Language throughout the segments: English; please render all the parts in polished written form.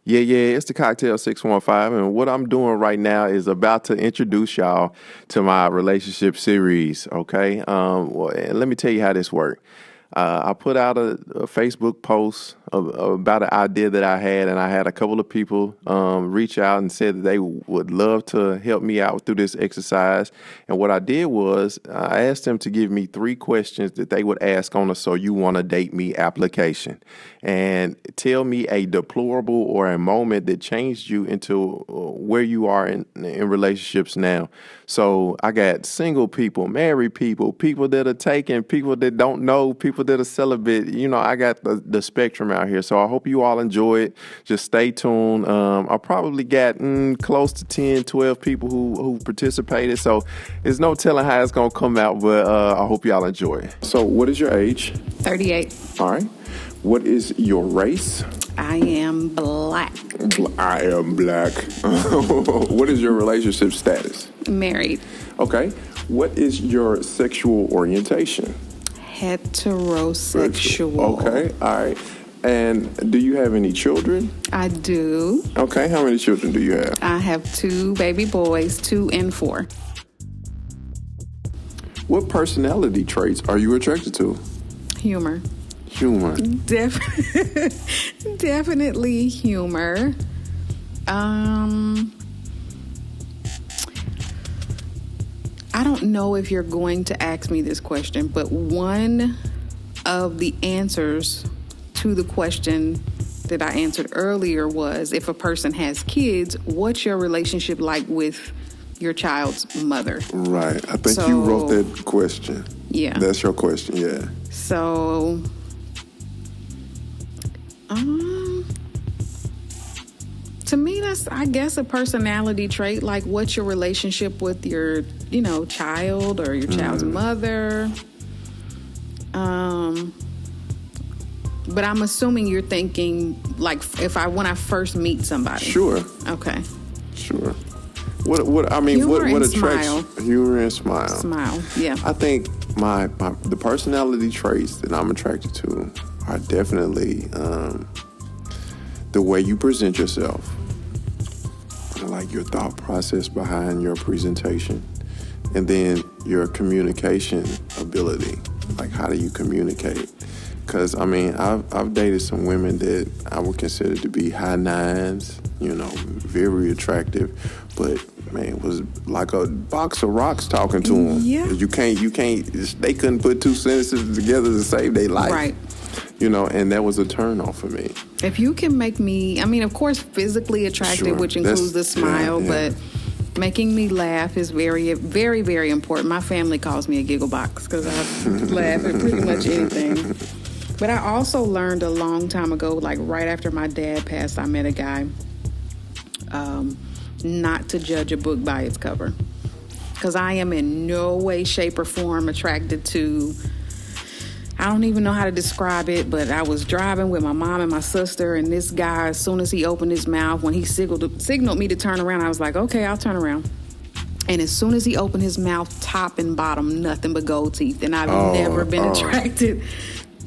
Yeah, it's the Cocktail 615, and what I'm doing right now is about to introduce y'all to my relationship series, okay? And let me tell you how this works. I put out a Facebook post about an idea that I had, and I had a couple of people reach out and said that they would love to help me out through this exercise. And what I did was I asked them to give me 3 questions that they would ask on a "So You Want to Date Me" application, and tell me a deplorable or a moment that changed you into where you are in relationships now. So I got single people, married people, people that are taken, people that don't know, people that are celibate. You know, I got the spectrum out here. So I hope you all enjoy it. Just stay tuned. I probably got close to 10, 12 people who participated. So there's no telling how it's going to come out, but I hope y'all enjoy it. So what is your age? 38. All right. What is your race? I am black. I am black. What is your relationship status? Married. Okay. What is your sexual orientation? Heterosexual. Okay. All right. And do you have any children? I do. Okay. How many children do you have? I have 2 baby boys, 2 and 4. What personality traits are you attracted to? Humor. Humor. Definitely humor. I don't know if you're going to ask me this question, but one of the answers to the question that I answered earlier was, if a person has kids, what's your relationship like with your child's mother? Right. I think you wrote that question. Yeah. That's your question, yeah. So, to me, that's, I guess, a personality trait. Like, what's your relationship with your, child or your child's mother? But I'm assuming you're thinking, like, when I first meet somebody. Sure. Okay. Sure. What attracts smile. Humor and smile? Smile, yeah. I think the personality traits that I'm attracted to are definitely the way you present yourself, like your thought process behind your presentation, and then your communication ability. Like, how do you communicate? Because, I've dated some women that I would consider to be high 9s, very attractive, but, man, it was like a box of rocks talking to them. Yeah. You can't, they couldn't put 2 sentences together to save their life. Right. And that was a turn off for me. If you can make me, of course, physically attractive, Sure. which includes the smile, yeah. but making me laugh is very, very, very important. My family calls me a giggle box because I laugh at pretty much anything. But I also learned a long time ago, like right after my dad passed, I met a guy, not to judge a book by its cover. Because I am in no way, shape, or form attracted to, I don't even know how to describe it, but I was driving with my mom and my sister, and this guy, as soon as he opened his mouth, when he signaled me to turn around, I was like, okay, I'll turn around. And as soon as he opened his mouth, top and bottom, nothing but gold teeth. And I've never been attracted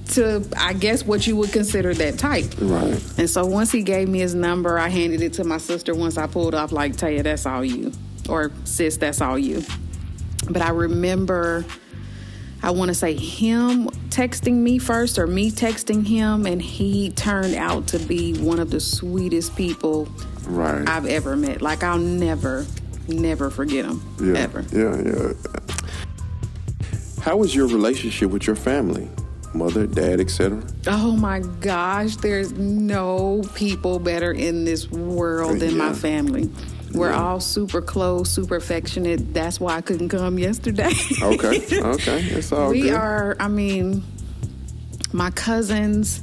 to, I guess, what you would consider that type. Right. And so once he gave me his number, I handed it to my sister once I pulled off, like, Taya, that's all you. Or, sis, that's all you. But I remember, I want to say him texting me first or me texting him, and he turned out to be one of the sweetest people I've ever met. Like, I'll never forget him, ever. Yeah. How was your relationship with your family? Mother, dad, etc.? Oh my gosh, there's no people better in this world than my family. We're all super close, super affectionate. That's why I couldn't come yesterday. Okay. It's all good. We are, my cousins,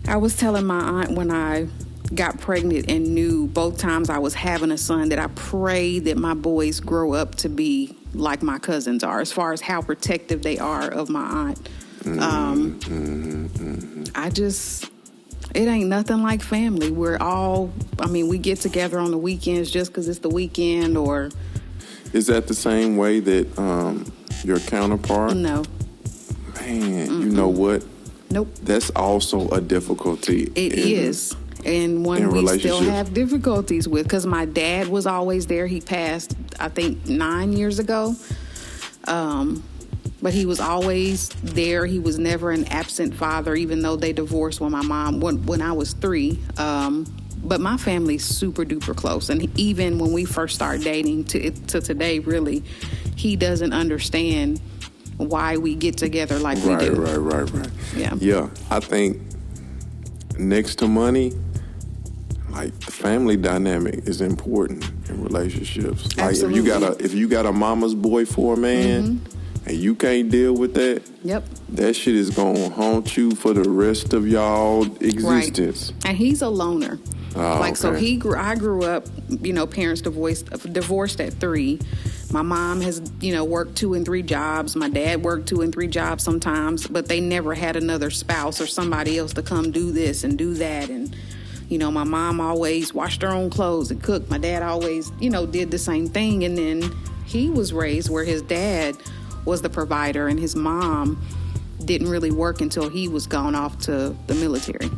I was telling my aunt when I got pregnant and knew both times I was having a son that I prayed that my boys grow up to be like my cousins are, as far as how protective they are of my aunt. It ain't nothing like family. We're all, we get together on the weekends just because it's the weekend, or... Is that the same way that your counterpart? No. Man, you know what? Nope. That's also a difficulty. It is. and one In we still relationships. have difficulties with, because my dad was always there. He passed, I think, 9 years ago. But he was always there. He was never an absent father, even though they divorced when my mom, when I was 3. But my family's super duper close. And even when we first started dating to today, really, he doesn't understand why we get together like we do. Right. Yeah. Yeah. I think next to money, like the family dynamic is important in relationships. Like Absolutely. if you got a mama's boy for a man and you can't deal with that, Yep. that shit is gonna haunt you for the rest of y'all existence. Right. And he's a loner. Oh, So okay. I grew up, parents divorced at 3. My mom has, worked 2 and 3 jobs. My dad worked 2 and 3 jobs sometimes, but they never had another spouse or somebody else to come do this and do that. And, my mom always washed her own clothes and cooked. My dad always, did the same thing. And then he was raised where his dad was the provider and his mom didn't really work until he was gone off to the military.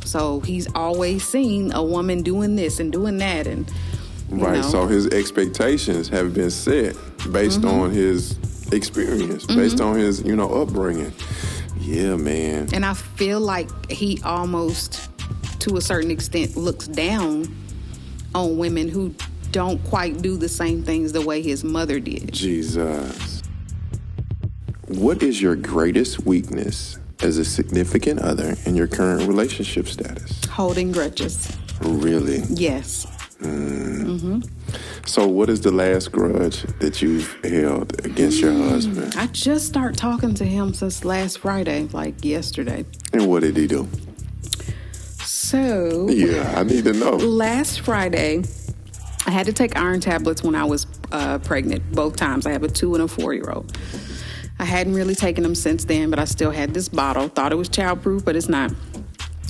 So he's always seen a woman doing this and doing that. And Right. So his expectations have been set based on his experience, based on his, upbringing. Yeah, man. And I feel like he almost, to a certain extent, looks down on women who don't quite do the same things the way his mother did. Jesus. What is your greatest weakness as a significant other in your current relationship status? Holding grudges. Really? Yes. So what is the last grudge that you've held against your husband? I just started talking to him since last Friday, like yesterday. And what did he do? So, Yeah, I need to know. last Friday, I had to take iron tablets when I was pregnant, both times. I have a 2 and a 4-year-old. I hadn't really taken them since then, but I still had this bottle. Thought it was childproof, but it's not.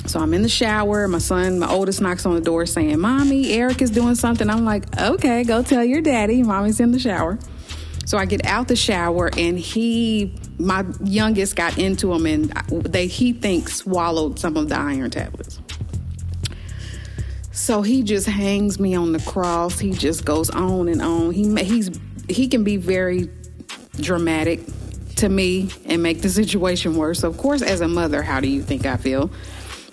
So I'm in the shower. My son, my oldest, knocks on the door saying, "Mommy, Eric is doing something." I'm like, "Okay, go tell your daddy. Mommy's in the shower." So I get out the shower, and my youngest, got into him, and he thinks swallowed some of the iron tablets. So he just hangs me on the cross. He just goes on and on. He can be very dramatic to me and make the situation worse. So of course, as a mother, how do you think I feel?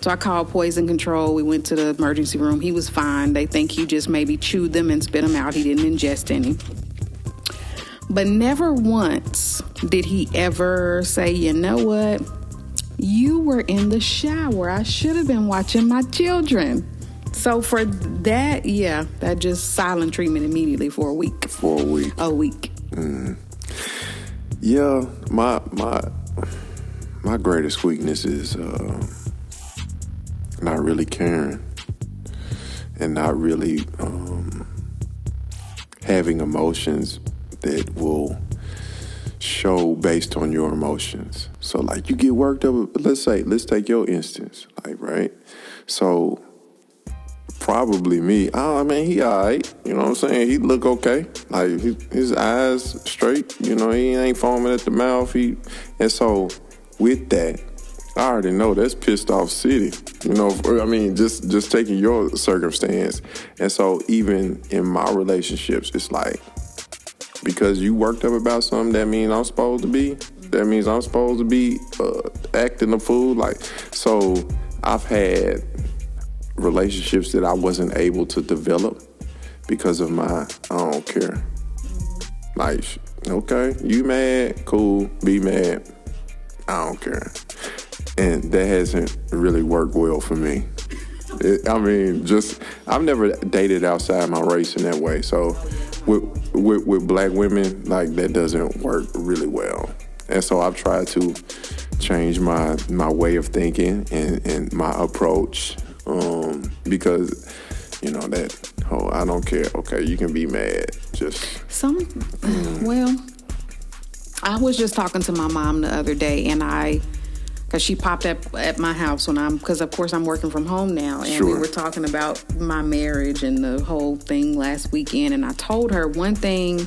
So I called poison control. We went to the emergency room. He was fine. They think he just maybe chewed them and spit them out. He didn't ingest any. But never once did he ever say, "You know what? You were in the shower. I should have been watching my children." So for that, that just silent treatment immediately for a week. For a week. A week. Yeah, my greatest weakness is not really caring and not really having emotions that will show based on your emotions. So like you get worked up, let's take your instance, like, right? So probably me, he all right, you know what I'm saying? He look okay, like his eyes straight, he ain't foaming at the mouth. And so with that, I already know that's pissed off city, just taking your circumstance. And so even in my relationships, it's like, because you worked up about something, that means I'm supposed to be acting a fool. Like, so I've had relationships that I wasn't able to develop because of I don't care. Like, okay, you mad, cool, be mad, I don't care. And that hasn't really worked well for me. I've never dated outside my race in that way. So with black women, like, that doesn't work really well. And so I've tried to change my way of thinking and my approach, because, that whole I don't care, okay, you can be mad. Well, I was just talking to my mom the other day, and because she popped up at my house because of course I'm working from home now, and we were talking about my marriage and the whole thing last weekend, and I told her one thing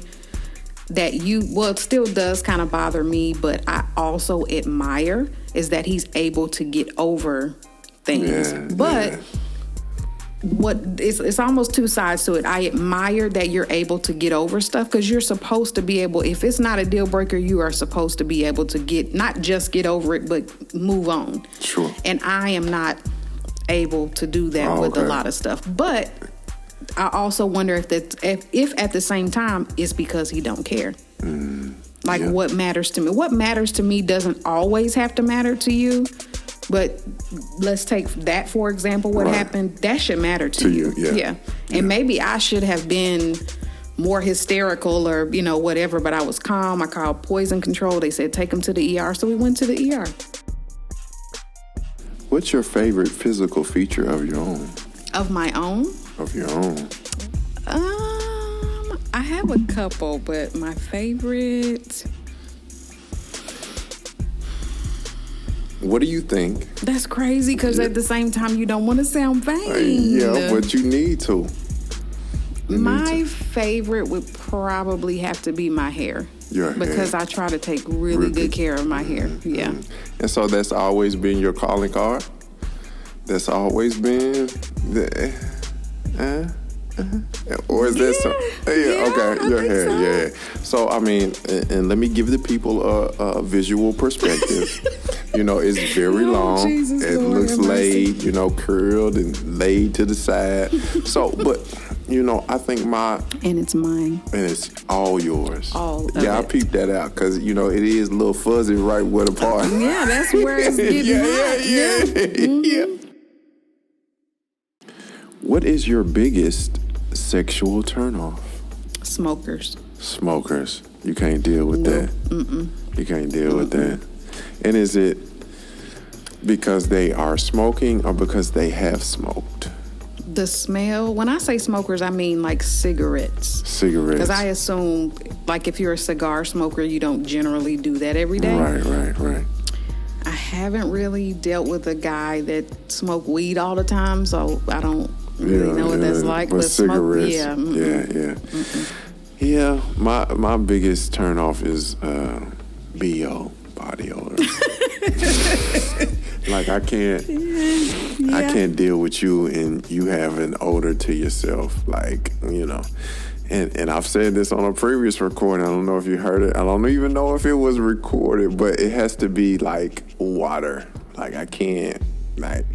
that it still does kind of bother me, but I also admire, is that he's able to get over things. But it's almost two sides to it. I admire that you're able to get over stuff, because you're supposed to be able, if it's not a deal breaker, you are supposed to be able to not just get over it, but move on. Sure. And I am not able to do that with a lot of stuff. But I also wonder if at the same time it's because he don't care. What matters to me? What matters to me doesn't always have to matter to you. But let's take that, for example, what happened. That should matter to you. Yeah. And maybe I should have been more hysterical or, whatever, but I was calm. I called poison control. They said, take him to the ER. So we went to the ER. What's your favorite physical feature of your own? Of my own? Of your own. I have a couple, but my favorite... What do you think? That's crazy, because at the same time, you don't want to sound vain. Yeah, but you need to. My favorite would probably have to be my hair. Your hair. Because I try to take really good care of my hair. Yeah. And so that's always been your calling card? That's always been or is this okay, your hair, so. Yeah. So I mean, and let me give the people a visual perspective. It's very long. Jesus, it Lord, looks laid, curled and laid to the side. So, but I think and it's mine. And it's all yours. All of I it. peeped that out because, it is a little fuzzy right where the part. Yeah, that's where it's getting hot. Yeah. What is your biggest sexual turnoff? Smokers. You can't deal with that. You can't deal with that. And is it because they are smoking or because they have smoked? The smell. When I say smokers, I mean like cigarettes. Because I assume, like, if you're a cigar smoker, you don't generally do that every day. Right. I haven't really dealt with a guy that smoked weed all the time, so I don't really know what that's like. But cigarettes, yeah. My biggest turnoff is BO, body odor. Like I can't deal with you and you have an odor to yourself, like, And I've said this on a previous recording. I don't know if you heard it. I don't even know if it was recorded, but it has to be like water. Like I can't, like,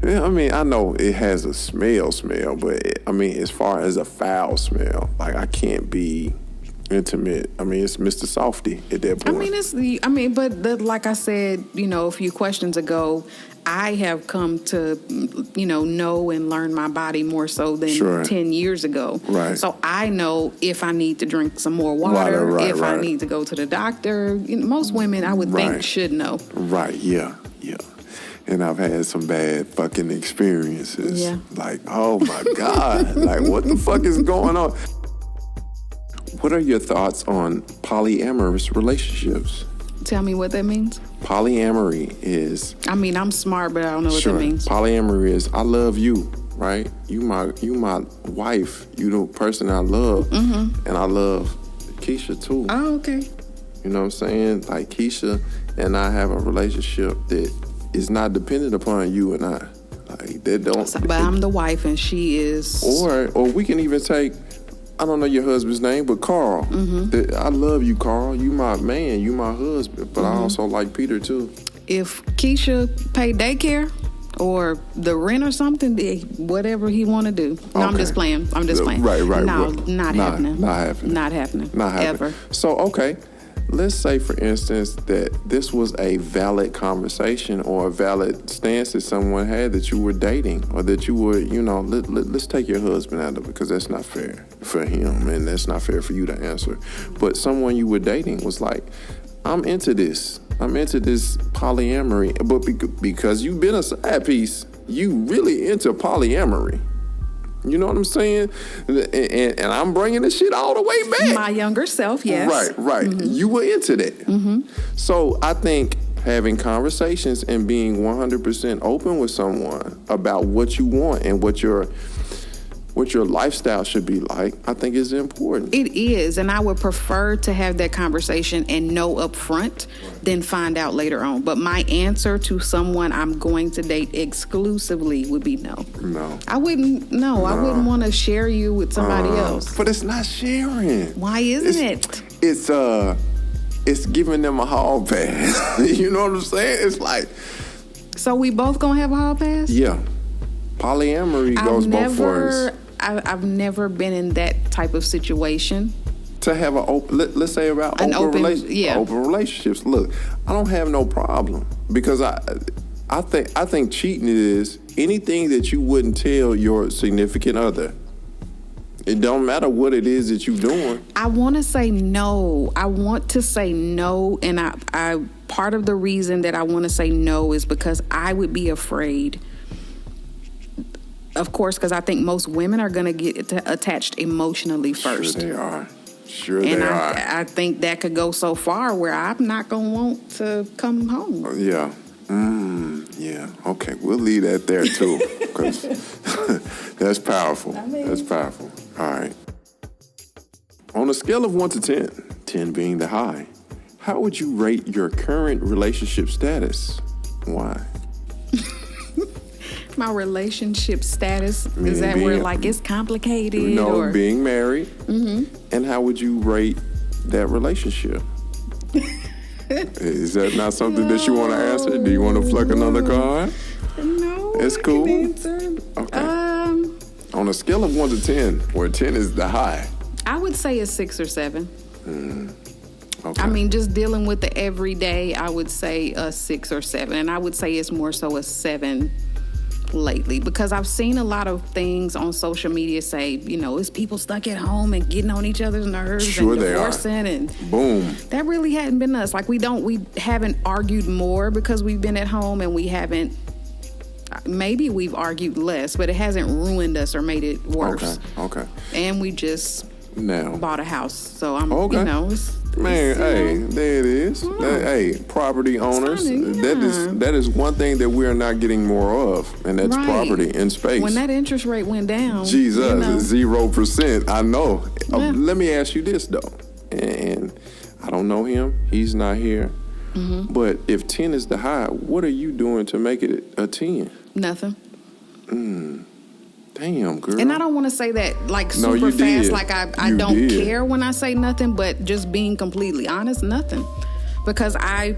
I know it has a smell, but as far as a foul smell, like I can't be intimate. It's Mr. Softy at that point. But like I said, a few questions ago, I have come to, know and learn my body more so than 10 years ago. Right. So I know if I need to drink some more water, I need to go to the doctor. Most women, I would think, should know. Right, yeah. And I've had some bad fucking experiences. Yeah. Like, oh my God. Like, what the fuck is going on? What are your thoughts on polyamorous relationships? Tell me what that means. Polyamory is... I'm smart, but I don't know what that means. Polyamory is, I love you, right? You my wife. You the person I love. Mm-hmm. And I love Keisha, too. Oh, okay. You know what I'm saying? Like, Keisha and I have a relationship that is not dependent upon you and I. Like, they don't... But I'm the wife and she is... Or we can even take... I don't know your husband's name, but Carl. Mm-hmm. I love you, Carl. You my man. You my husband. But I also like Peter, too. If Keisha paid daycare or the rent or something, whatever he want to do. No, I'm just playing. Right. No, not happening. Not happening. Not happening. Ever. So, okay. Let's say, for instance, that this was a valid conversation or a valid stance that someone had that you were dating or that you were, let's take your husband out of it because that's not fair for him and that's not fair for you to answer. But someone you were dating was like, I'm into this polyamory. But because you've been a side piece, you really into polyamory. You know what I'm saying? And I'm bringing this shit all the way back. My younger self, yes. Right. Mm-hmm. You were into that. Mm-hmm. So I think having conversations and being 100% open with someone about what you want and what your what your lifestyle should be like, I think is important. It is, and I would prefer to have that conversation and know up front than find out later on. But my answer to someone I'm going to date exclusively would be no. No. I wouldn't want to share you with somebody else. But it's not sharing. Why isn't it? It's giving them a hall pass. You know what I'm saying? It's like, so we both gonna have a hall pass? yeah. Polyamory goes both ways. I've never been in that type of situation. To have let's say about open relationships. Look, I don't have no problem because I think cheating is anything that you wouldn't tell your significant other. It don't matter what it is that you're doing. I want to say no. And I part of the reason that I want to say no is because I would be afraid. Of course, because I think most women are going to get attached emotionally first. Sure they are. And I think that could go so far where I'm not going to want to come home. Yeah. Yeah. Okay, we'll leave that there too, because that's powerful. That's powerful. All right. On a scale of 1 to 10, 10 being the high, how would you rate your current relationship status? Why? My relationship status, is that where like it's complicated? No, being married. Mm-hmm. And how would you rate that relationship? Is that not something that you want to answer? Do you want to flick another card? No, it's cool. Okay. On a scale of 1 to 10, where 10 is the high, I would say a 6 or 7. Okay. I mean, just dealing with the everyday, I would say a 6 or 7, and I would say it's more so a 7 lately, because I've seen a lot of things on social media say, it's people stuck at home and getting on each other's nerves and divorcing, and boom. That really hadn't been us. Like we haven't argued more because we've been at home, and we haven't. Maybe we've argued less, but it hasn't ruined us or made it worse. Okay. And we just bought a house, so I'm. There it is. Hey, property owners. That is one thing that we're not getting more of, and that's property in space. When that interest rate went down, Jesus, 0%. I know. Yeah. Let me ask you this though, and I don't know him. He's not here. Mm-hmm. But if 10 is the high, what are you doing to make it a 10? Nothing. Damn, girl. And I don't want to say that like super fast, like I don't care when I say nothing, but just being completely honest, nothing. Because I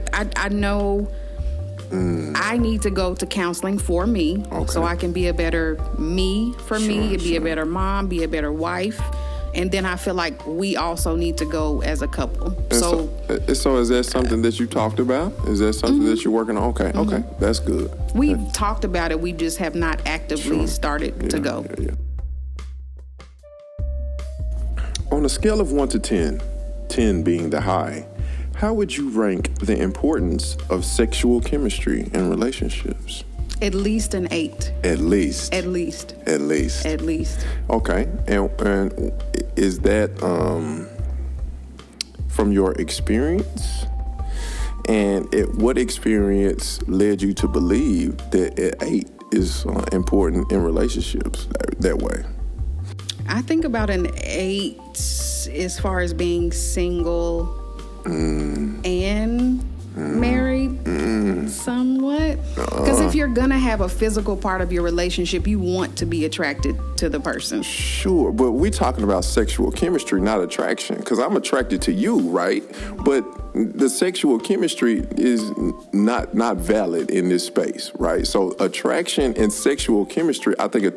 know I need to go to counseling for me, so I can be a better me for me, be a better mom, be a better wife. And then I feel like we also need to go as a couple. So is that something that you talked about? Is that something that you're working on? Okay, that's good. We've talked about it. We just have not actively started to go. Yeah. On a scale of 1 to 10, 10 being the high, how would you rank the importance of sexual chemistry in relationships? At least an 8. At least. Okay. And is that from your experience? And what experience led you to believe that an 8 is important in relationships that way? I think about an 8 as far as being single and married somewhat, because if you're gonna have a physical part of your relationship, you want to be attracted to the person. Sure, but we're talking about sexual chemistry, not attraction, because I'm attracted to you, right? But the sexual chemistry is not valid in this space, right? So attraction and sexual chemistry, I think, are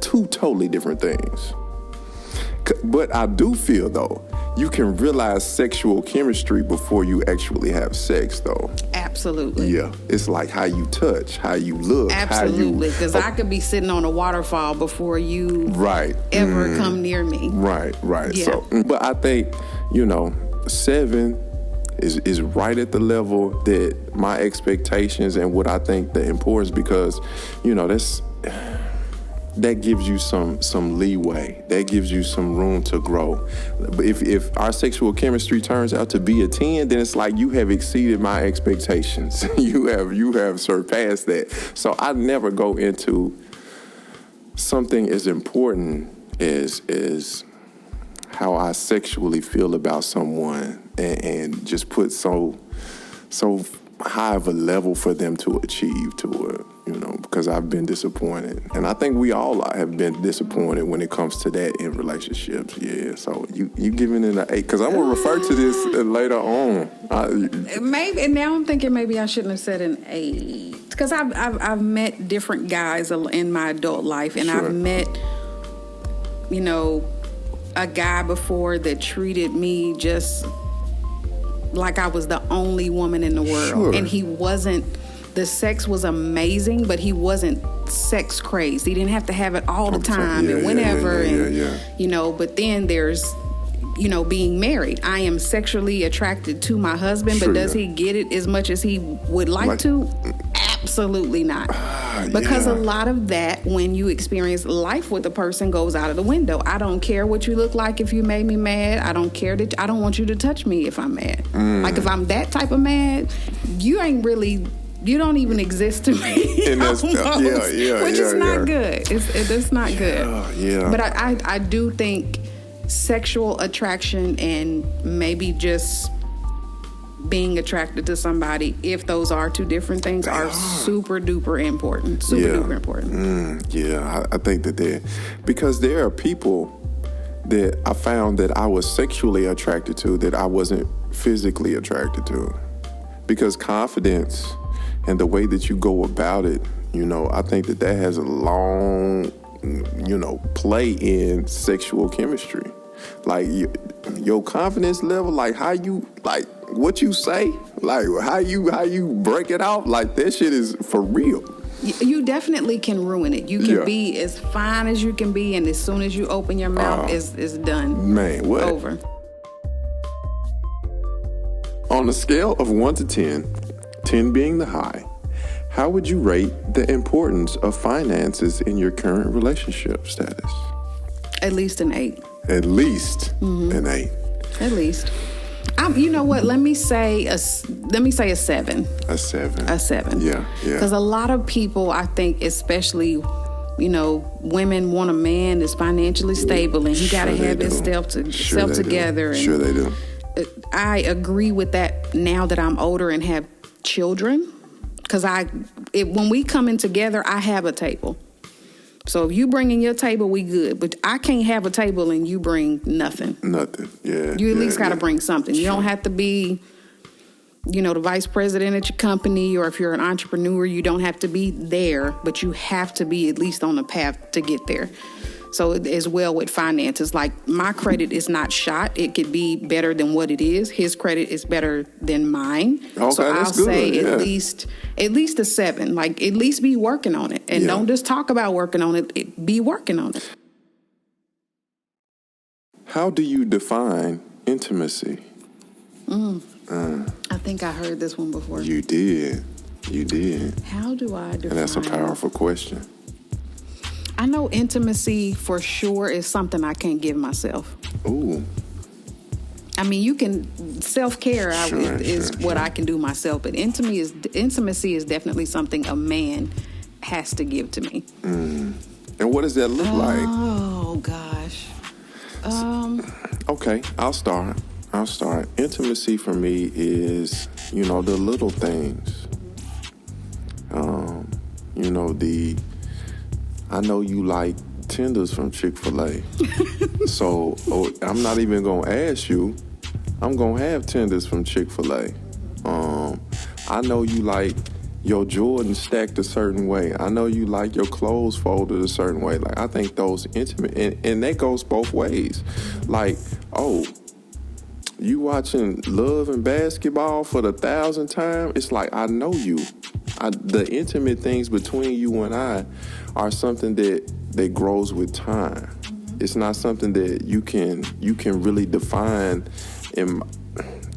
two totally different things. But I do feel, though, you can realize sexual chemistry before you actually have sex, though. Absolutely. Yeah. It's like how you touch, how you look. Absolutely. Because I could be sitting on a waterfall before you ever come near me. Right. Yeah. So, but I think, 7 is right at the level that my expectations and what I think the importance, because, that gives you some leeway. That gives you some room to grow. But if our sexual chemistry turns out to be a 10, then it's like you have exceeded my expectations. You have surpassed that. So I never go into something as important is how I sexually feel about someone, and just put so high of a level for them to achieve to it, because I've been disappointed. And I think we all have been disappointed when it comes to that in relationships. Yeah, so you giving it an 8, because I'm going to refer to this later on. Maybe, and now I'm thinking maybe I shouldn't have said an 8. Because I've met different guys in my adult life, and Sure. I've met, a guy before that treated me just like I was the only woman in the world. Sure. And he wasn't, the sex was amazing, but he wasn't sex crazed. He didn't have to have it all the time and whenever. But then there's, being married. I am sexually attracted to my husband, but does he get it as much as he would like to? Absolutely not. Because a lot of that, when you experience life with a person, goes out of the window. I don't care what you look like if you made me mad. I don't care that I don't want you to touch me if I'm mad. Like if I'm that type of mad, you don't even exist to me. And that's, which is not good. It's not good. Yeah. But I do think sexual attraction and maybe just being attracted to somebody, if those are two different things, are super duper important. Duper important. I think that because there are people that I found that I was sexually attracted to that I wasn't physically attracted to. Because confidence and the way that you go about it, I think that has a long, play in sexual chemistry. Like your confidence level, like how you, like what you say, like how you break it out, like that shit is for real. You definitely can ruin it. You can be as fine as you can be, and as soon as you open your mouth, it's done. Man, what? Over. On a scale of 1 to 10, 10 being the high, how would you rate the importance of finances in your current relationship status? At least an 8. At least an 8. At least. You know what? Let me say a 7. A 7. A 7. Yeah. Because a lot of people, I think, especially, women want a man that's financially stable and he got to have his self together. Sure they do. I agree with that now that I'm older and have children. Because when we come in together, I have a table. So if you bring in your table, we good. But I can't have a table and you bring nothing. Nothing, yeah. You at least got to bring something. You don't have to be, the vice president at your company, or if you're an entrepreneur, you don't have to be there, but you have to be at least on the path to get there. So as well with finances, like my credit is not shot. It could be better than what it is. His credit is better than mine. Okay, so I'll that's good. say at least a 7. Like at least be working on it. And don't just talk about working on it. Be working on it. How do you define intimacy? I think I heard this one before. You did. How do I define? And that's a powerful question. I know intimacy for sure is something I can't give myself. Ooh. I mean, you can self-care is what I can do myself, but intimacy is definitely something a man has to give to me. And what does that look like? Oh gosh. Okay, I'll start. Intimacy for me is, the little things. I know you like tenders from Chick-fil-A. So I'm not even going to ask you. I'm going to have tenders from Chick-fil-A. I know you like your Jordan stacked a certain way. I know you like your clothes folded a certain way. Like, I think those intimate, and that goes both ways. Like, you watching Love and Basketball for the 1,000th time? It's like, I know you. The intimate things between you and I are something that grows with time. It's not something that you can really define, in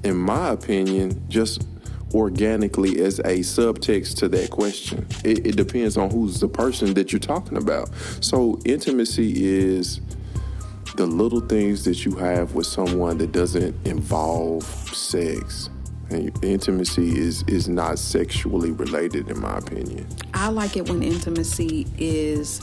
my opinion, just organically as a subtext to that question. It depends on who's the person that you're talking about. So intimacy is the little things that you have with someone that doesn't involve sex. And intimacy is not sexually related, in my opinion. I like it when intimacy is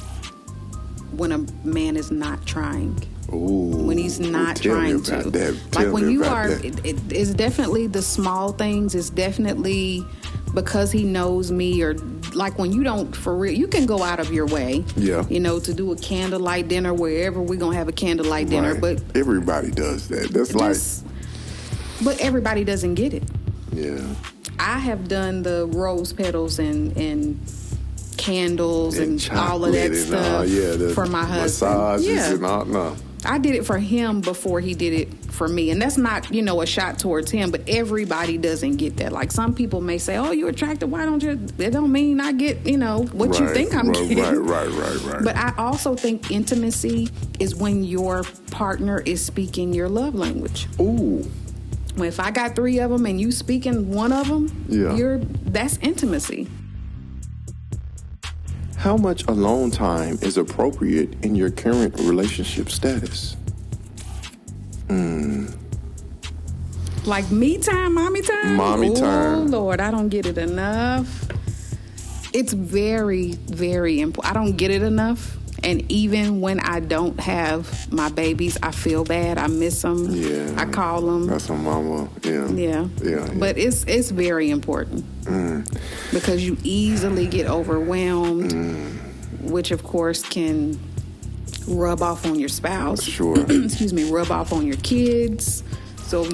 when a man is not trying. Ooh, when he's not tell me trying about to. that. Like when you about are, that. it's definitely the small things. It's definitely because he knows me, or like when you don't, for real, you can go out of your way, Yeah. you know, to do a candlelight dinner wherever we're going to have a candlelight dinner. Right. But everybody does that. That's but everybody doesn't get it. Yeah. I have done the rose petals and candles and all of that stuff for my husband. Massages and all. No. I did it for him before he did it for me. And that's not, you know, a shot towards him, but everybody doesn't get that. Like some people may say, oh, you're attractive. Why don't you? That don't mean I get, you know, what you think I'm getting. Right. But I also think intimacy is when your partner is speaking your love language. Ooh. Well, if I got 3 of them and you speaking one of them, that's intimacy. How much alone time is appropriate in your current relationship status? Like me time, mommy time? Mommy time. Oh, Lord, I don't get it enough. It's very, very important. I don't get it enough. And even when I don't have my babies, I feel bad. I miss them. Yeah. I call them. That's my mama. Yeah. But it's very important. Because you easily get overwhelmed, which of course can rub off on your spouse. Sure. Excuse me, rub off on your kids. So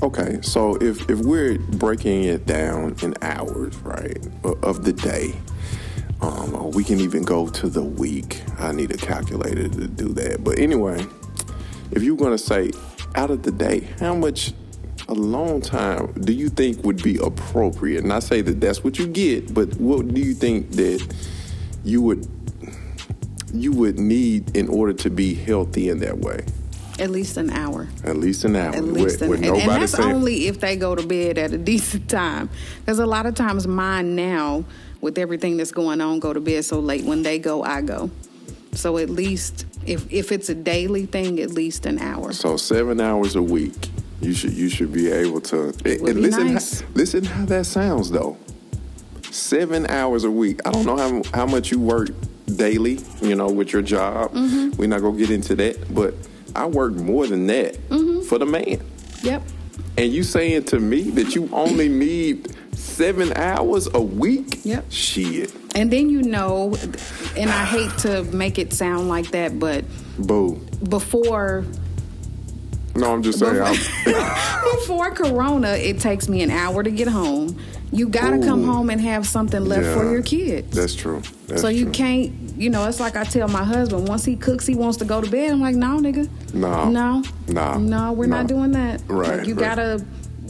Okay, so if we're breaking it down in hours, right, of the day, we can even go to the week. I need a calculator to do that. But anyway, if you're going to say out of the day, how much alone time do you think would be appropriate? And I say that that's what you get, but what do you think that you would need in order to be healthy in that way? At least an hour. At least an hour. And that's only if they go to bed at a decent time. Because a lot of times mine now, with everything that's going on, go to bed so late. When they go, I go. So at least, if it's a daily thing, at least an hour. So 7 hours a week. You should be able to. And listen how that sounds, though. 7 hours a week. I don't know how much you work daily, you know, with your job. We're not going to get into that. But I work more than that for the man. Yep. And you saying to me that you only need 7 hours a week? Yep. Shit. And then and I hate to make it sound like that, but before... No, I'm just saying. Before Corona, it takes me an hour to get home. You got to come home and have something left for your kids. That's true. You can't, you know, it's like I tell my husband, once he cooks, he wants to go to bed. I'm like, no, nigga. No, we're not doing that. Right. Like, you got to,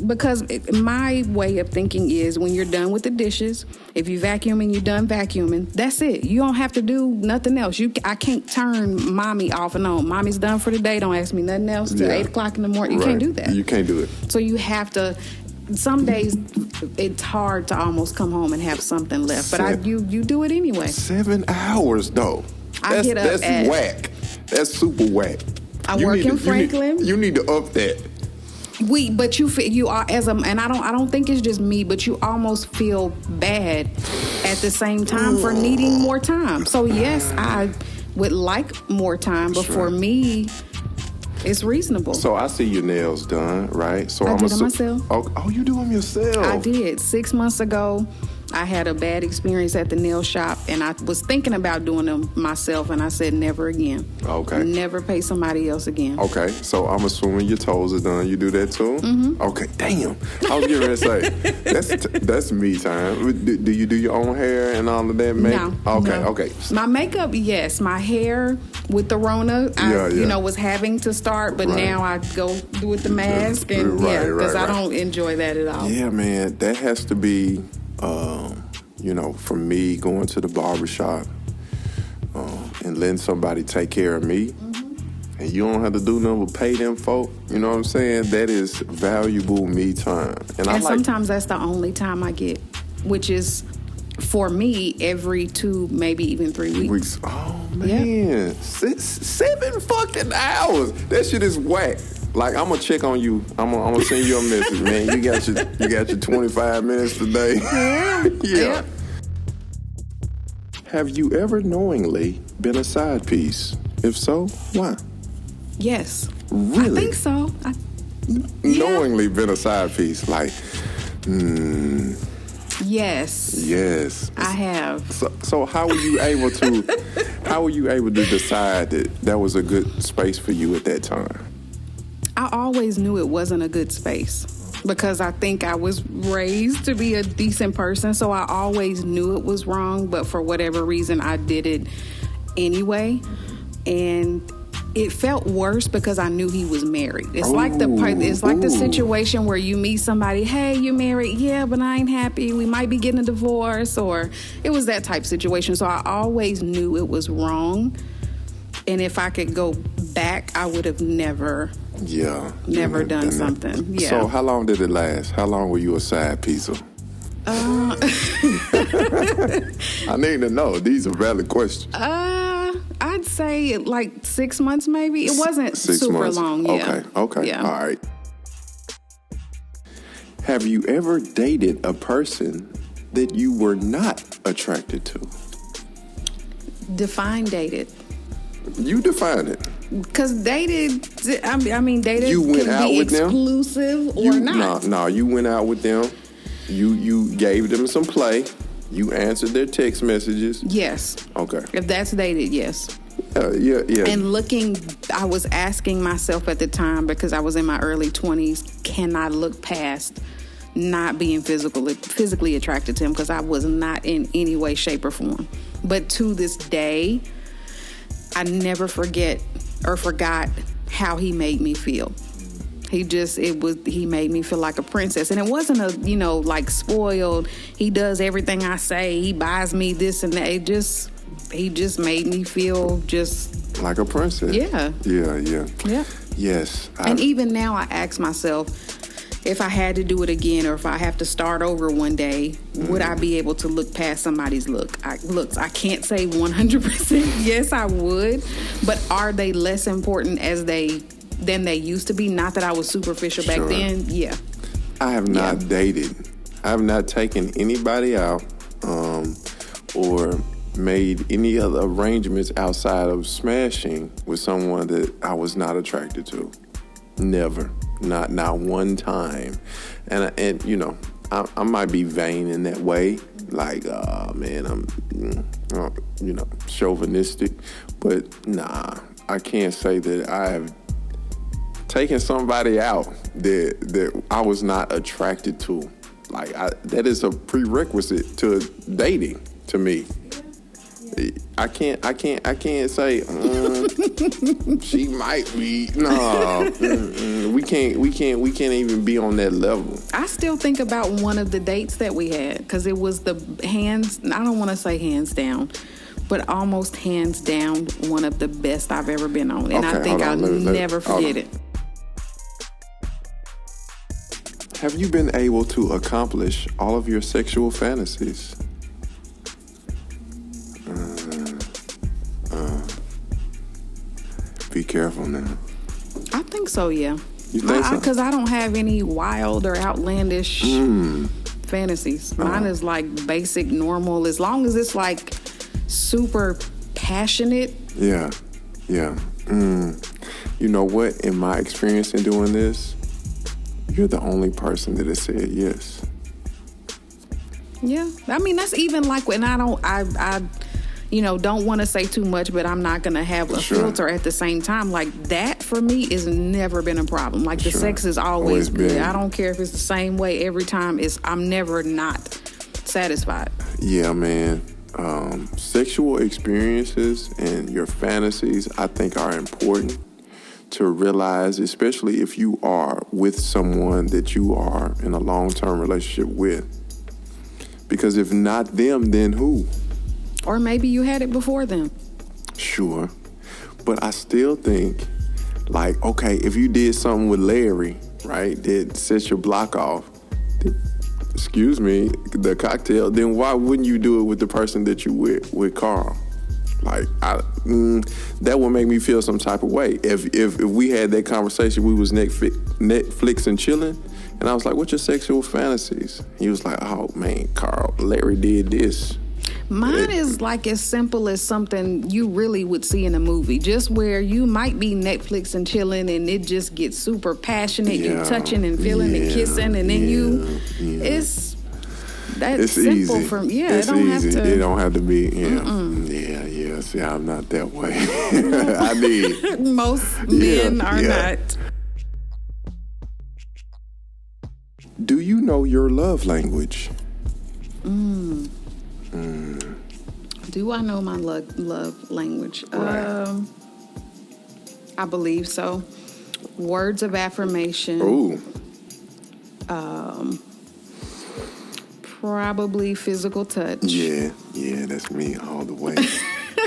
because my way of thinking is when you're done with the dishes, if you vacuuming, you're done vacuuming. That's it. You don't have to do nothing else. I can't turn mommy off and on. Mommy's done for the day. Don't ask me nothing else till 8 o'clock in the morning. You can't do that. You can't do it. So you have to. Some days it's hard to almost come home and have something left, but you do it anyway. 7 hours though. That's whack. That's super whack. I work in Franklin. You need to up that. But you are and I don't think it's just me, but you almost feel bad at the same time for needing more time. So yes, I would like more time, but for me, it's reasonable. So I see your nails done, right? So I did them myself. Oh, you do them yourself? I did. 6 months ago, I had a bad experience at the nail shop, and I was thinking about doing them myself, and I said never again. Okay. Never pay somebody else again. Okay, so I'm assuming your toes are done. You do that too? Okay, damn. I was getting ready to say, that's me time. Do you do your own hair and all of that? No. Okay. My makeup, yes. My hair with the Rona, I was having to start, but now I go with the mask, and because I don't enjoy that at all. Yeah, man, that has to be... for me, going to the barbershop and letting somebody take care of me, and you don't have to do nothing but pay them folk, you know what I'm saying? That is valuable me time. And sometimes that's the only time I get, which is, for me, every 2, maybe even 3 weeks. Oh, man. 7 fucking hours. That shit is whack. Like, I'm gonna check on you. I'm gonna send you a message, man. You got your 25 minutes today. Yeah. Have you ever knowingly been a side piece? If so, why? Yes. Really? I think so. Knowingly been a side piece, like, Yes. yes. I have. So how were you able to? How were you able to decide that was a good space for you at that time? I always knew it wasn't a good space because I think I was raised to be a decent person. So I always knew it was wrong, but for whatever reason, I did it anyway. And it felt worse because I knew he was married. It's like the situation where you meet somebody, hey, you married? Yeah, but I ain't happy. We might be getting a divorce, or it was that type situation. So I always knew it was wrong. And if I could go back, I would have never done something. Yeah. So how long did it last? How long were you a side piece of? I need to know. These are valid questions. I'd say like 6 months maybe. It wasn't 6 super months. long. Yeah. Okay. Yeah. All right. Have you ever dated a person that you were not attracted to? Define dated. You define it. Because dated, dated You went can out be with them? exclusive or not. No, you went out with them. You gave them some play. You answered their text messages. Yes. Okay. If that's dated, yes. Yeah. And I was asking myself at the time, because I was in my early 20s, can I look past not being physically attracted to him? Because I was not in any way, shape, or form. But to this day, I never forget or forgot how he made me feel. He made me feel like a princess. And it wasn't like spoiled. He does everything I say. He buys me this and that. He just made me feel just like a princess. Yeah. Yeah. Yes. And even now I ask myself, if I had to do it again, or if I have to start over one day, would I be able to look past somebody's looks? I can't say 100% yes, I would, but are they less important than they used to be? Not that I was superficial back then. Yeah. I have not dated. I have not taken anybody out or made any other arrangements outside of smashing with someone that I was not attracted to. Never. Not one time. And I might be vain in that way. Like, I'm, chauvinistic. But nah, I can't say that I have taken somebody out that I was not attracted to. Like, that is a prerequisite to dating to me. I can't say she might be. No, we can't even be on that level. I still think about one of the dates that we had, because it was I don't want to say hands down, but almost hands down one of the best I've ever been on, and I think I'll never forget it. Have you been able to accomplish all of your sexual fantasies? Be careful now. I think so, yeah. You think so? Because I don't have any wild or outlandish fantasies. Mine is like basic, normal, as long as it's like super passionate. Yeah. You know what? In my experience in doing this, you're the only person that has said yes. Yeah. I mean, that's even like when I don't want to say too much, but I'm not going to have a filter at the same time. Like, that for me has never been a problem. Like, the sex is always good. I don't care if it's the same way every time. I'm never not satisfied. Yeah, man. Sexual experiences and your fantasies, I think, are important to realize, especially if you are with someone that you are in a long-term relationship with. Because if not them, then who? Or maybe you had it before them. Sure. But I still think, like, okay, if you did something with Larry, right, that sets your block off, the cocktail, then why wouldn't you do it with the person that you with Carl? Like, that would make me feel some type of way. If we had that conversation, we was Netflix and chilling, and I was like, what's your sexual fantasies? He was like, oh, man, Carl, Larry did this. Mine is like as simple as something you really would see in a movie, just where you might be Netflix and chilling and it just gets super passionate, you touching and feeling and kissing, and then it's simple easy. It don't easy. have to. It don't have to be, yeah. See, I'm not that way. I need. Most men are not. Do you know your love language? Do I know my love language? Right. I believe so. Words of affirmation. Ooh. Probably physical touch. Yeah, that's me all the way.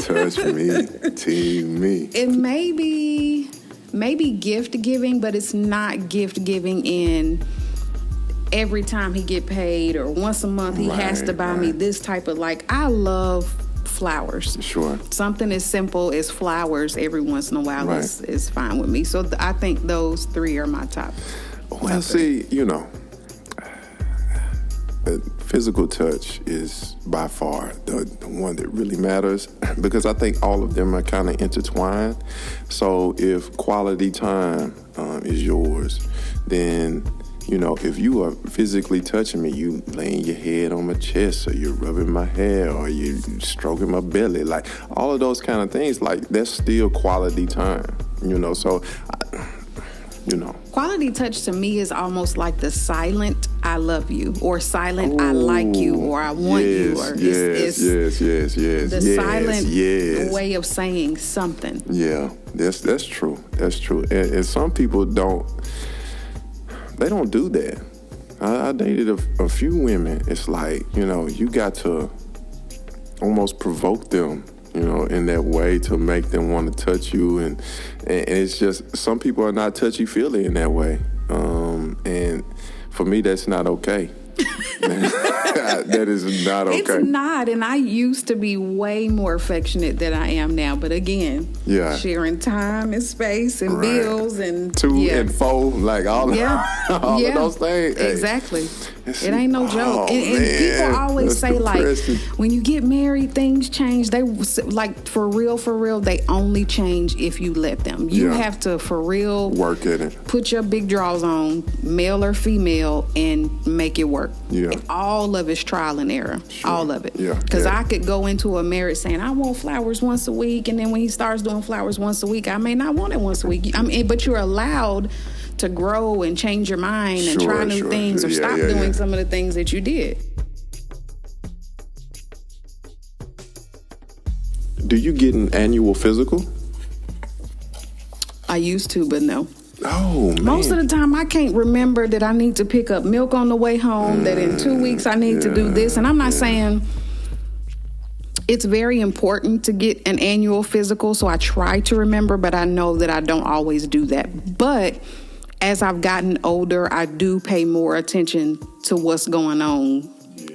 Touch me, tease me. It may be gift giving, but it's not gift giving in every time he get paid or once a month he has to buy me this type of, like, I love flowers. Sure. Something as simple as flowers every once in a while is fine with me. So I think those three are my top. Well, see, physical touch is by far the one that really matters, because I think all of them are kind of intertwined. So if quality time is yours, then if you are physically touching me, you laying your head on my chest, or you're rubbing my hair, or you're stroking my belly, like all of those kind of things, like that's still quality time, so, Quality touch to me is almost like the silent I love you, or silent I like you, or I want you, or it's the silent way of saying something. Yeah, that's true. That's true. And some people don't do that. I dated a few women. It's like, you got to almost provoke them, in that way to make them want to touch you. And it's just, some people are not touchy-feely in that way. And for me, that's not okay. That is not okay. It's not, and I used to be way more affectionate than I am now. But again, sharing time and space and bills and and four, like all of those things. Exactly. It ain't no joke. And people always say, depressing. Like, when you get married, things change. They, like, for real, they only change if you let them. You have to, for real, work at it. Put your big drawers on, male or female, and make it work. Yeah. And all of it's trial and error. Sure. All of it. Yeah. Because I could go into a marriage saying, I want flowers once a week, and then when he starts doing flowers once a week, I may not want it once a week. But you're allowed to grow and change your mind and try new things, or stop doing some of the things that you did. Do you get an annual physical? I used to, but no. Oh, man. Most of the time, I can't remember that I need to pick up milk on the way home, that in 2 weeks I need to do this. And I'm not saying it's very important to get an annual physical, so I try to remember, but I know that I don't always do that. But as I've gotten older, I do pay more attention to what's going on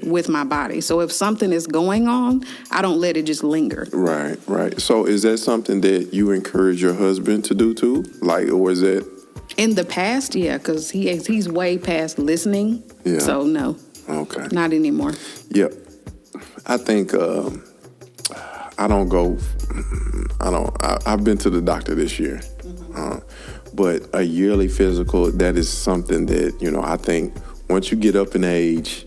with my body. So if something is going on, I don't let it just linger. Right. So is that something that you encourage your husband to do too? Like, or is it? In the past, yeah, because he's way past listening. Yeah. So no. Okay. Not anymore. Yep. I think I've been to the doctor this year. But a yearly physical, that is something that, I think once you get up in age,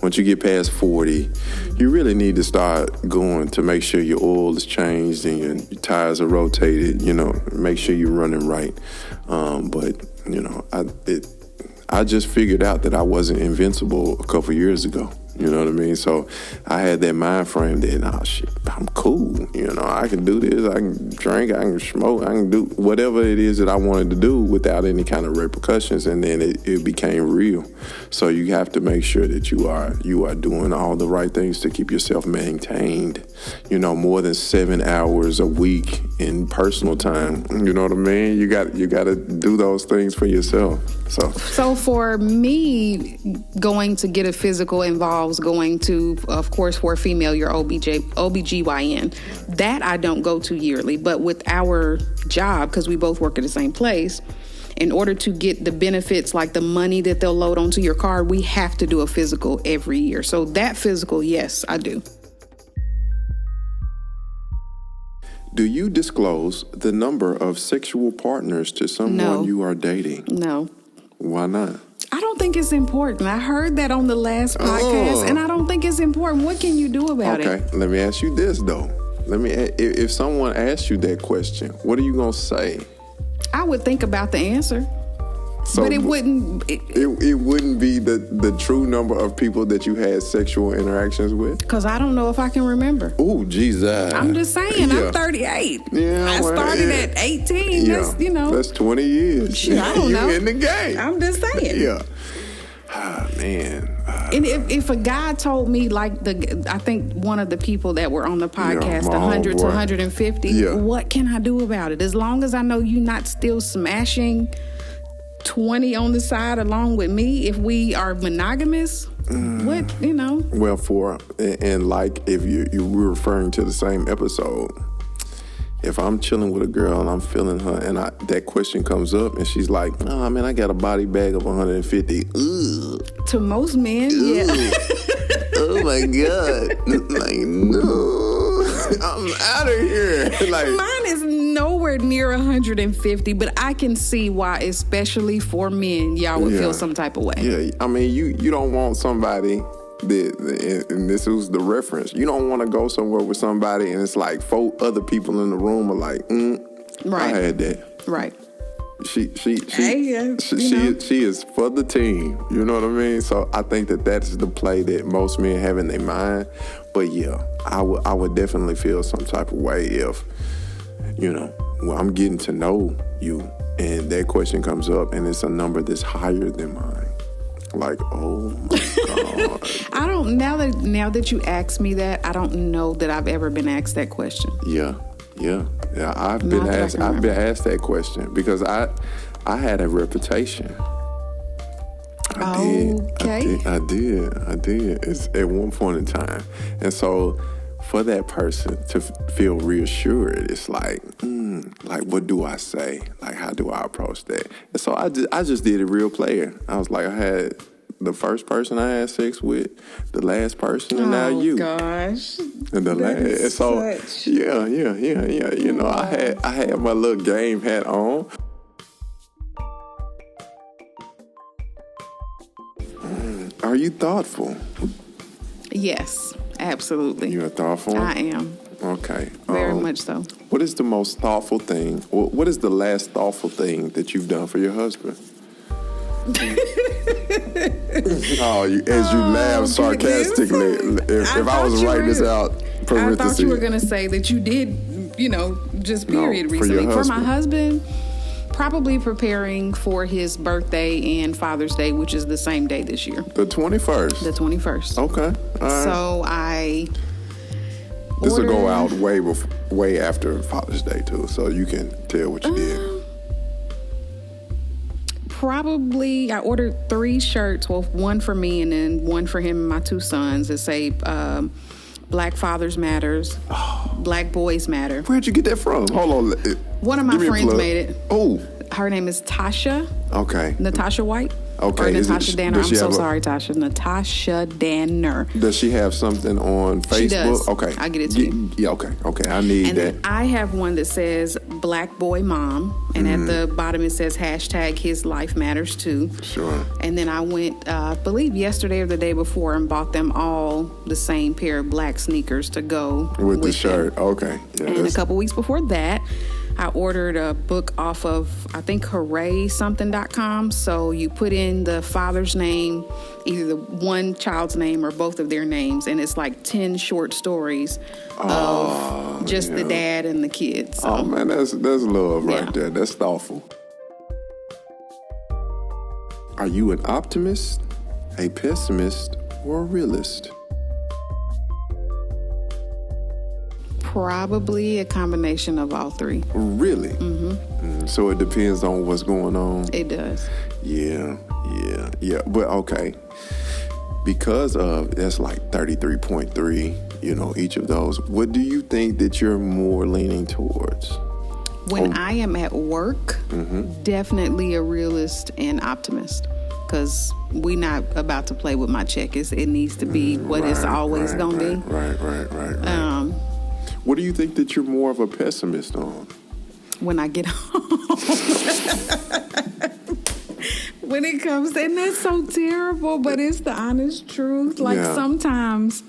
once you get past 40, you really need to start going to make sure your oil is changed and your tires are rotated, make sure you're running right. I just figured out that I wasn't invincible a couple years ago. You know what I mean? So I had that mind frame that, I'm cool. I can do this. I can drink. I can smoke. I can do whatever it is that I wanted to do without any kind of repercussions. And then it became real. So you have to make sure that you are doing all the right things to keep yourself maintained. More than 7 hours a week in personal time. You know what I mean? You got to do those things for yourself. So for me, going to get a physical involves going to, of course, for a female, your OBGYN. That I don't go to yearly, but with our job, because we both work at the same place, in order to get the benefits, like the money that they'll load onto your card, we have to do a physical every year. So that physical, yes, I do. Do you disclose the number of sexual partners to someone No. you are dating? No. Why not? I don't think it's important. I heard that on the last podcast, and I don't think it's important. What can you do about it? Okay, let me ask you this, though. If someone asks you that question, what are you going to say? I would think about the answer. So but it wouldn't. It wouldn't be the true number of people that you had sexual interactions with? Because I don't know if I can remember. Oh, Jesus. I'm just saying, I'm 38. Yeah, I started at 18. Yeah. That's, That's 20 years. Shit, I don't you know. in the game. I'm just saying. Yeah. Ah, man. And if a guy told me, like I think one of the people that were on the podcast, my 100 to homeboy. 150, what can I do about it? As long as I know you're not still smashing 20 on the side along with me, if we are monogamous, what, Well, and like if you were referring to the same episode, if I'm chilling with a girl and I'm feeling her and that question comes up and she's like, oh man, I got a body bag of 150. Ugh. To most men, yeah. Oh my God. Like, no, I'm out of here. Like, mine is nowhere near 150, but I can see why, especially for men, y'all would feel some type of way. Yeah, I mean, you don't want somebody and this was the reference. You don't want to go somewhere with somebody and it's like 4 other people in the room are like, right. I had that. Right. She is for the team. You know what I mean? So I think that's the play that most men have in their mind. But yeah, I would definitely feel some type of way if, I'm getting to know you and that question comes up and it's a number that's higher than mine. Like, oh my God. I don't, now that you ask me that, I don't know that I've ever been asked that question. Yeah. I've been asked that question because I had a reputation. I did. It's at one point in time. And so for that person to feel reassured, it's like what do I say? Like, how do I approach that? And so I just did it real player. I was like, I had the first person I had sex with, the last person, and now you. Oh gosh. And the last. And so yeah. You know, I had my little game hat on. Are you thoughtful? Yes, absolutely. You're thoughtful? I am. Okay. Very much so. What is the most thoughtful thing, or what is the last thoughtful thing that you've done for your husband? As you laugh sarcastically. If I was writing this out, I thought you were going to say that you did, just period recently. For my husband, probably preparing for his birthday and Father's Day, which is the same day this year. The 21st? The 21st. Okay. All right. So this will go out way after Father's Day, too, so you can tell what you did. Probably, I ordered 3 shirts, well, one for me and then one for him and my 2 sons that say Black Fathers Matters, Black Boys Matter. Where'd you get that from? Hold on. One of my friends made it. Oh. Her name is Tasha. Okay. Natasha White. Okay. Or Natasha Danner. I'm so sorry, Tasha. Natasha Danner. Does she have something on Facebook? She does. Okay. I'll get it to you. Yeah, okay. I need and that. Then I have one that says Black Boy Mom. And at the bottom it says hashtag His Life Matters Too. Sure. And then I went, I believe yesterday or the day before, and bought them all the same pair of black sneakers to go with the shirt. Them. Okay. Yeah, and a couple weeks before that, I ordered a book off of, I think, hooraysomething.com. So you put in the father's name, either the one child's name or both of their names, and it's like 10 short stories of just the dad and the kids. So, oh, man, that's love right there. That's thoughtful. Are you an optimist, a pessimist, or a realist? Probably a combination of all 3. Really? Mm-hmm. So it depends on what's going on? It does. Yeah. But okay. Because of, that's like 33.3, each of those. What do you think that you're more leaning towards? When I am at work, definitely a realist and optimist. Because we're not about to play with my check. It needs to be what it's always going to be. Right. What do you think that you're more of a pessimist on? When I get home. When it comes, and that's so terrible, but it's the honest truth. Like sometimes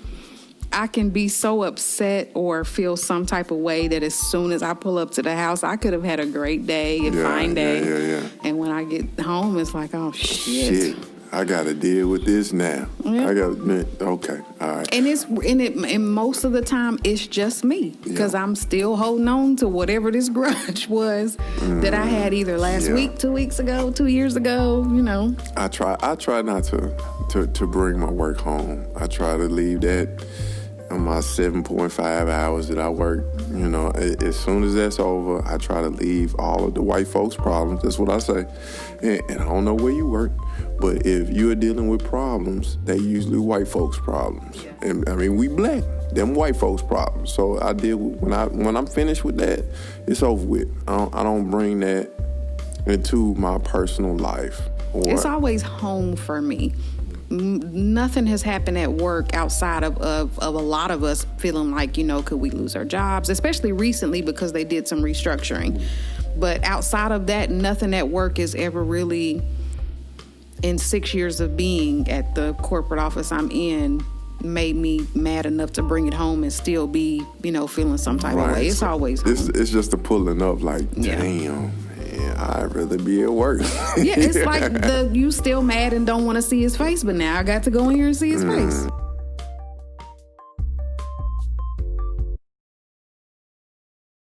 I can be so upset or feel some type of way that as soon as I pull up to the house, I could have had a great day, a fine day. And when I get home, it's like, oh, shit. I got to deal with this now. Yep. Okay, all right. And most of the time, it's just me because I'm still holding on to whatever this grudge was that I had either last week, 2 weeks ago, 2 years ago. You know, I try not to bring my work home. I try to leave that on my 7.5 hours that I work. You know, as soon as that's over, I try to leave all of the white folks' problems. That's what I say. And I don't know where you work, but if you're dealing with problems, they usually white folks' problems. Yeah. And I mean, we black, them white folks' problems. So I deal with, when I'm finished with that, it's over with. I don't bring that into my personal life. It's always home for me. Nothing has happened at work outside of a lot of us feeling like, you know, could we lose our jobs, especially recently because they did some restructuring. But outside of that, nothing at work is ever really, in 6 years of being at the corporate office I'm in, made me mad enough to bring it home and still be, you know, feeling some type of way. It's always home. It's just the pulling up like, damn. I'd rather be at work. Yeah, it's like you still mad and don't want to see his face, but now I got to go in here and see his face.